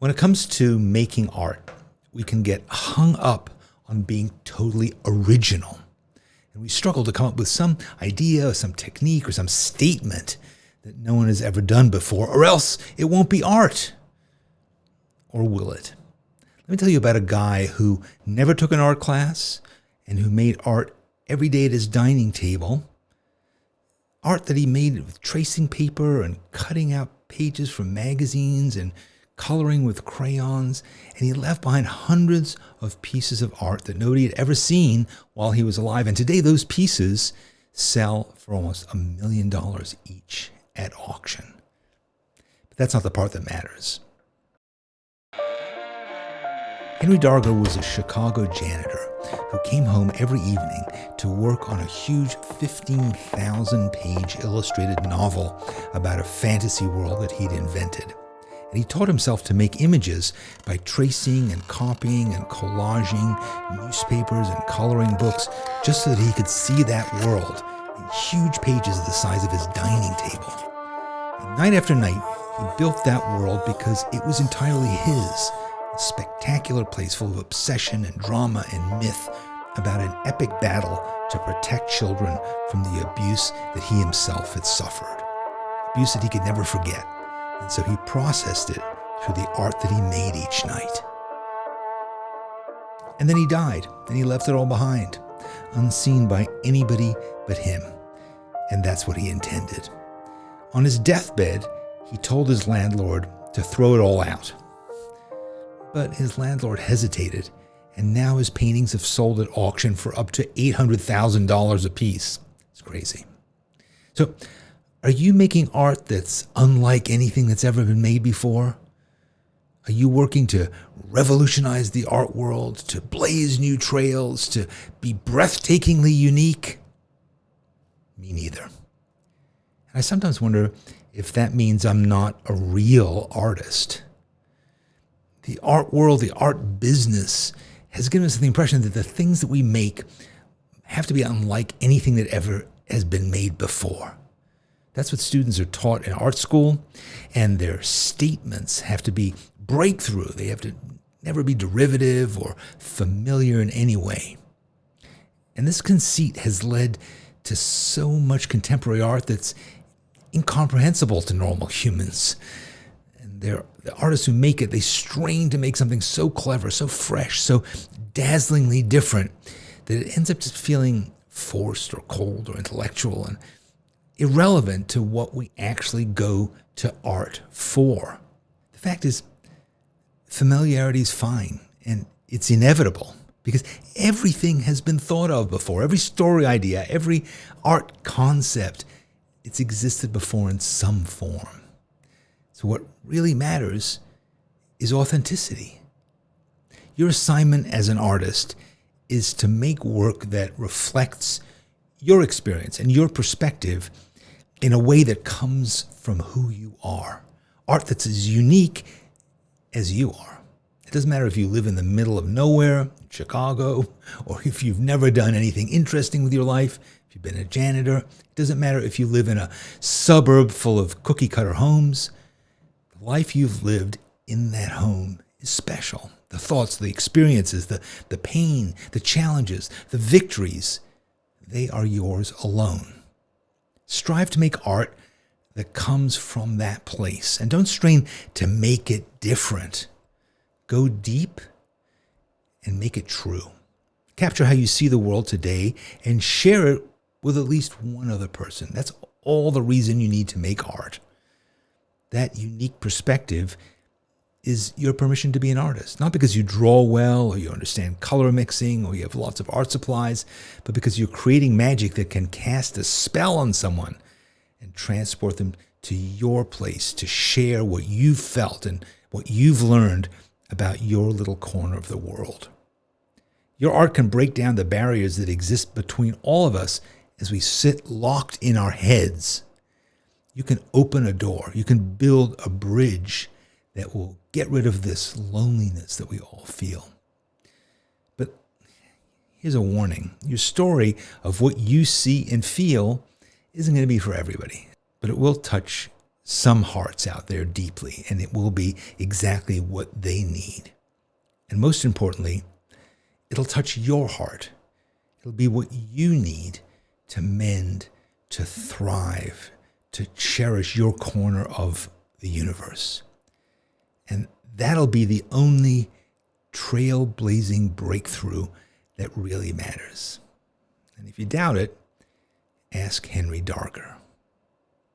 When it comes to making art, we can get hung up on being totally original. And we struggle to come up with some idea or some technique or some statement that no one has ever done before, or else it won't be art. Or will it? Let me tell you about a guy who never took an art class and who made art every day at his dining table. Art that he made with tracing paper and cutting out pages from magazines and coloring with crayons, and he left behind hundreds of pieces of art that nobody had ever seen while he was alive. And today those pieces sell for almost $1 million each at auction. But that's not the part that matters. Henry Darger was a Chicago janitor who came home every evening to work on a huge 15,000-page illustrated novel about a fantasy world that he'd invented. And he taught himself to make images by tracing and copying and collaging newspapers and coloring books just so that he could see that world in huge pages the size of his dining table. And night after night, he built that world because it was entirely his, a spectacular place full of obsession and drama and myth about an epic battle to protect children from the abuse that he himself had suffered. Abuse that he could never forget. And so he processed it through the art that he made each night. And then he died, and he left it all behind, unseen by anybody but him. And that's what he intended. On his deathbed, he told his landlord to throw it all out. But his landlord hesitated, and now his paintings have sold at auction for up to $800,000 a piece. It's crazy. So, are you making art that's unlike anything that's ever been made before? Are you working to revolutionize the art world, to blaze new trails, to be breathtakingly unique? Me neither. And I sometimes wonder if that means I'm not a real artist. The art world, the art business, has given us the impression that the things that we make have to be unlike anything that ever has been made before. That's what students are taught in art school, and their statements have to be breakthrough. They have to never be derivative or familiar in any way. And this conceit has led to so much contemporary art that's incomprehensible to normal humans. And the artists who make it, they strain to make something so clever, so fresh, so dazzlingly different that it ends up just feeling forced or cold or intellectual and irrelevant to what we actually go to art for. The fact is, familiarity is fine, and it's inevitable because everything has been thought of before. Every story idea, every art concept, it's existed before in some form. So what really matters is authenticity. Your assignment as an artist is to make work that reflects your experience and your perspective in a way that comes from who you are. Art that's as unique as you are. It doesn't matter if you live in the middle of nowhere, Chicago, or if you've never done anything interesting with your life, if you've been a janitor. It doesn't matter if you live in a suburb full of cookie-cutter homes. The life you've lived in that home is special. The thoughts, the experiences, the pain, the challenges, the victories, they are yours alone. Strive to make art that comes from that place, and don't strain to make it different. Go deep and make it true. Capture how you see the world today and share it with at least one other person. That's all the reason you need to make art. That unique perspective is your permission to be an artist, not because you draw well or you understand color mixing or you have lots of art supplies, but because you're creating magic that can cast a spell on someone and transport them to your place to share what you've felt and what you've learned about your little corner of the world. Your art can break down the barriers that exist between all of us as we sit locked in our heads. You can open a door. You can build a bridge that will get rid of this loneliness that we all feel. But here's a warning. Your story of what you see and feel isn't going to be for everybody, but it will touch some hearts out there deeply, and it will be exactly what they need. And most importantly, it'll touch your heart. It'll be what you need to mend, to thrive, to cherish your corner of the universe. And that'll be the only trailblazing breakthrough that really matters. And if you doubt it, ask Henry Darger.